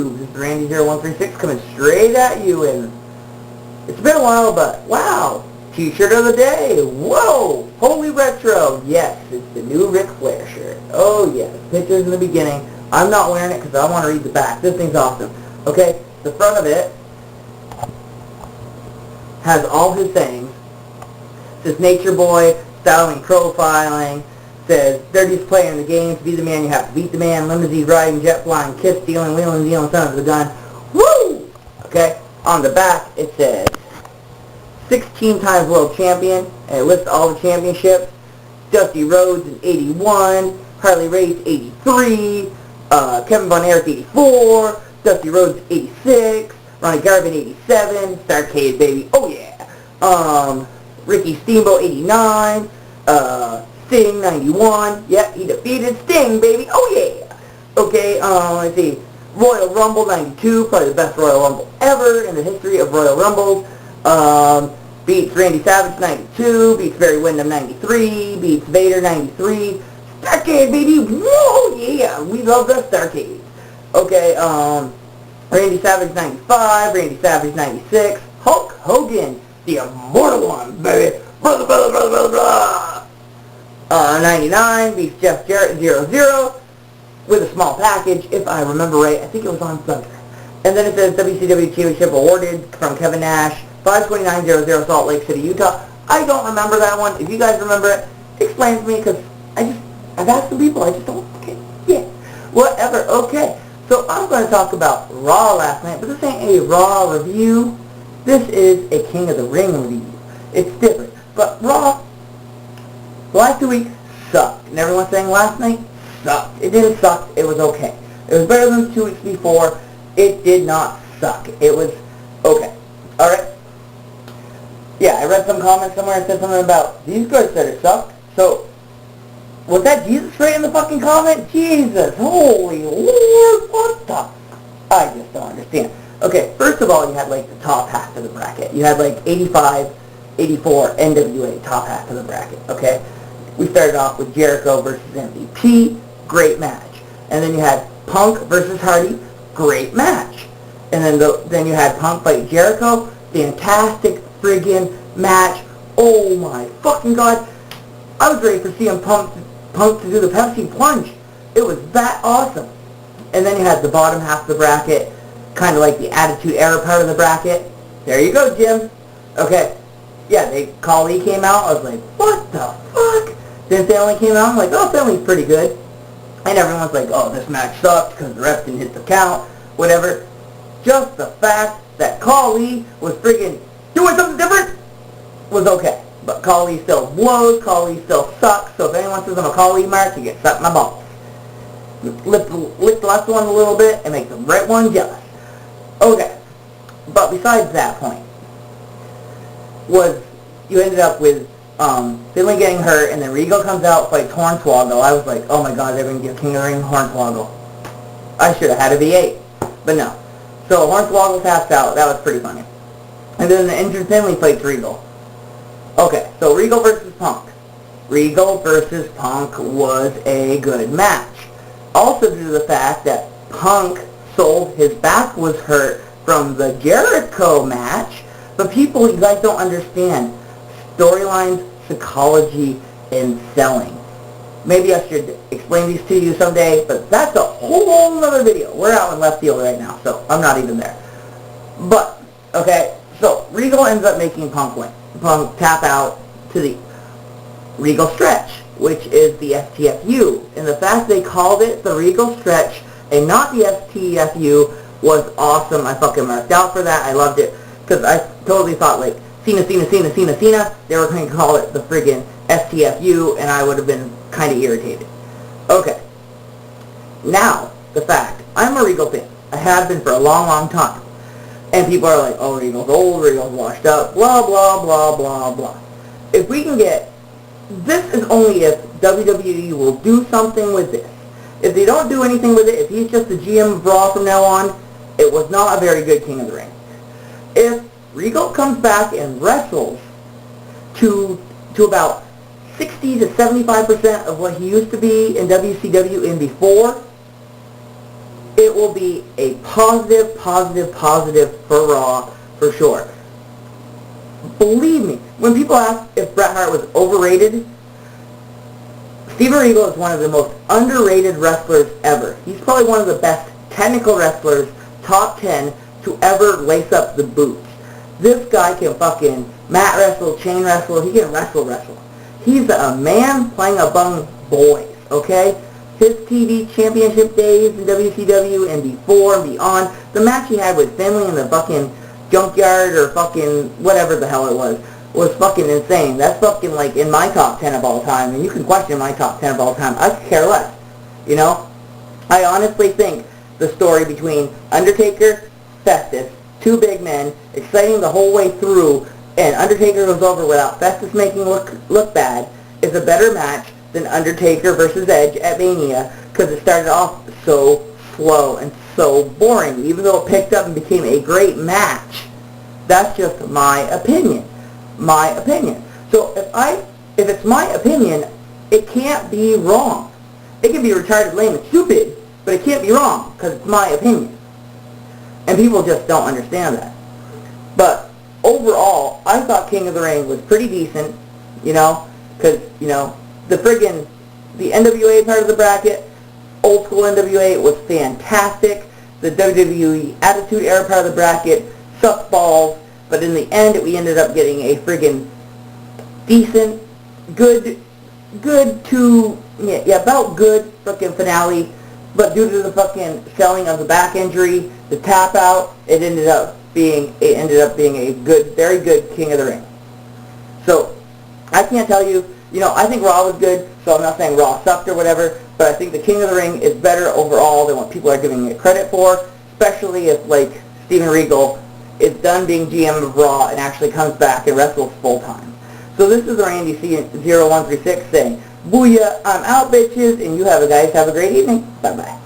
YouTube. This is Randy0136 coming straight at you, and it's been a while, but wow, t-shirt of the day. Whoa, holy retro. Yes, it's the new Ric Flair shirt. Oh yes, pictures in the beginning. I'm not wearing it because I want to read the back. This thing's awesome. Okay, the front of it has all his sayings. It says nature boy, styling, profiling. Says dirtiest player in the game. To be the man, you have to beat the man. Limousine riding, jet flying, kiss stealing, wheeling, dealing, son of the gun. Woo! Okay. On the back, it says 16 times world champion, and it lists all the championships. Dusty Rhodes in 81, Harley Race 83, Kevin Von Erich 84, Dusty Rhodes 86, Ronnie Garvin 87, Starcade baby, oh yeah. Ricky Steamboat 89, Sting 91, yep, he defeated Sting baby, oh yeah. Okay, let's see, Royal Rumble 92, probably the best Royal Rumble ever in the history of Royal Rumbles. Beats Randy Savage 92, beats Barry Windham 93, beats Vader 93. Starcade baby, whoa yeah, we love the Starcade. Okay, Randy Savage 95, Randy Savage 96, Hulk Hogan, the immortal one, baby, brother, 99, beats Jeff Jarrett 00, with a small package, if I remember right, I think it was on Thunder. And then it says WCW Championship awarded from Kevin Nash, 52900 Salt Lake City, Utah. I don't remember that one. If you guys remember it, explain to me, because I've asked some people, I just don't, okay, yeah, whatever, okay. So I'm going to talk about Raw last night, but this ain't a Raw review. This is a King of the Ring review. It's different. But Raw, the last 2 weeks sucked. And everyone's saying last night sucked. It didn't suck. It was okay. It was better than 2 weeks before. It did not suck. It was okay. Alright? Yeah, I read some comments somewhere that said something about, these guys said it sucked. So, was that Jesus right in the fucking comment? Jesus, holy Lord, what the? I just don't understand. Okay, first of all, you had like the top half of the bracket. You had like 85, 84 NWA top half of the bracket, okay? We started off with Jericho versus MVP, great match. And then you had Punk versus Hardy, great match. And then you had Punk fight Jericho, fantastic friggin' match. Oh my fucking god. I was ready for CM Punk to do the Pepsi plunge. It was that awesome. And then you had the bottom half of the bracket, kind of like the Attitude Era part of the bracket. There you go, Jim. Okay. Yeah, Khali came out. I was like, what the fuck? Then Finlay came out. I'm like, oh, Finlay's pretty good. And everyone's like, oh, this match sucked because the ref didn't hit the count. Whatever. Just the fact that Khali was friggin' doing something different was okay. But Khali still blows. Khali still sucks. So if anyone says I'm a Khali mark, you get sucked in my balls. Lick the left one a little bit and make the right one jealous. Okay. But besides that point, was you ended up with Finlay getting hurt, and then Regal comes out, fights Hornswoggle. I was like, oh my god, they're going to give King of the Ring Hornswoggle. I should have had a V8. But no. So Hornswoggle taps out. That was pretty funny. And then the injured Finlay fights Regal. Okay, so Regal versus Punk. Regal versus Punk was a good match. Also due to the fact that Punk sold his back was hurt from the Jericho match. But people, you guys don't understand storylines, psychology, and selling. Maybe I should explain these to you someday, but that's a whole other video. We're out in left field right now, so I'm not even there. But, okay, so Regal ends up making Punk win. Punk tap out to the Regal Stretch, which is the STFU. And the fact they called it the Regal Stretch and not the STFU was awesome. I fucking marked out for that. I loved it. Because I totally thought, like, Cena, they were going to call it the friggin' STFU, and I would have been kind of irritated. Okay. Now, the fact, I'm a Regal fan. I have been for a long, long time. And people are like, oh, Regal's old, Regal's washed up, blah, blah, blah, blah, blah. If we can get, this is only if WWE will do something with this. If they don't do anything with it, if he's just the GM of Raw from now on, it was not a very good King of the Ring. If Regal comes back and wrestles to about 60 to 75% of what he used to be in WCW in before, it will be a positive for Raw, for sure. Believe me, when people ask if Bret Hart was overrated, Steven Regal is one of the most underrated wrestlers ever. He's probably one of the best technical wrestlers, top 10, to ever lace up the boots. This guy can fucking mat wrestle, chain wrestle, he can wrestle. He's a man playing among boys, okay? His TV championship days in WCW and before and beyond, the match he had with Finlay in the fucking junkyard or fucking whatever the hell it was fucking insane. That's fucking like in my top 10 of all time, and you can question my top 10 of all time. I could care less, you know? I honestly think the story between Undertaker, Festus, two big men, exciting the whole way through, and Undertaker goes over without Festus making look bad, is a better match than Undertaker versus Edge at Mania, because it started off so slow and so boring, even though it picked up and became a great match. That's just my opinion. So if it's my opinion, it can't be wrong. It can be retarded, lame, and stupid, but it can't be wrong, because it's my opinion. And people just don't understand that. But overall, I thought King of the Ring was pretty decent, you know, because, you know, the NWA part of the bracket, old school NWA, was fantastic. The WWE Attitude Era part of the bracket sucked balls, but in the end, we ended up getting a friggin' decent, good frickin' finale, but due to the fucking selling of the back injury, the tap out, it ended up being a good, very good King of the Ring. So, I can't tell you, you know, I think Raw was good, so I'm not saying Raw sucked or whatever, but I think the King of the Ring is better overall than what people are giving it credit for, especially if, like, Steven Regal is done being GM of Raw and actually comes back and wrestles full-time. So this is Randy C0136 saying, booyah, I'm out, bitches, and you guys have a great evening. Bye-bye.